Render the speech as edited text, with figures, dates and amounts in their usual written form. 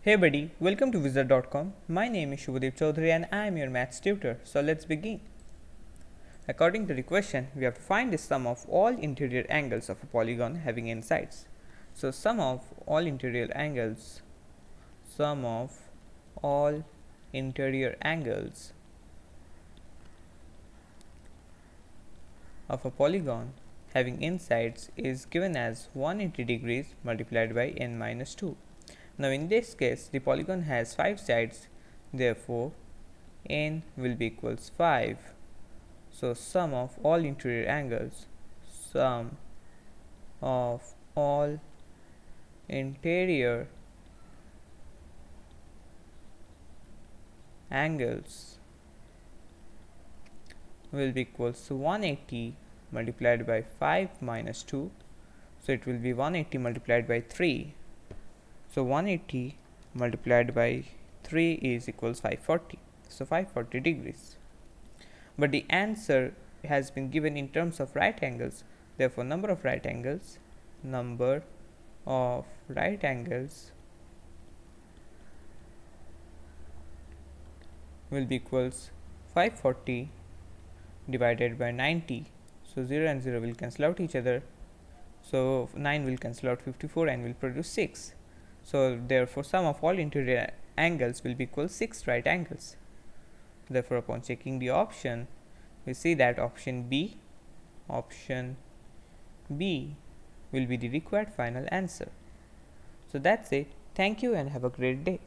Hey buddy, welcome to Wizard.com. My name is Shubhadeep Chaudhary and I am your maths tutor. So let's begin. According to the question, we have to find the sum of all interior angles of a polygon having n sides. So sum of all interior angles of a polygon having n sides is given as 180 degrees multiplied by n minus 2. Now in this case the polygon has 5 sides, therefore n will be equals 5. So sum of all interior angles will be equals to 180 multiplied by 5 minus 2. So it will be 180 multiplied by 3. So 180 multiplied by 3 is equals 540. So 540 degrees. But the answer has been given in terms of right angles. Therefore, number of right angles will be equals 540 divided by 90. So 0 and 0 will cancel out each other. So 9 will cancel out 54 and will produce 6. So therefore sum of all interior angles will be equal 6 right angles. Therefore upon checking the option, we see that option B will be the required final answer. So that's it. Thank you and have a great day.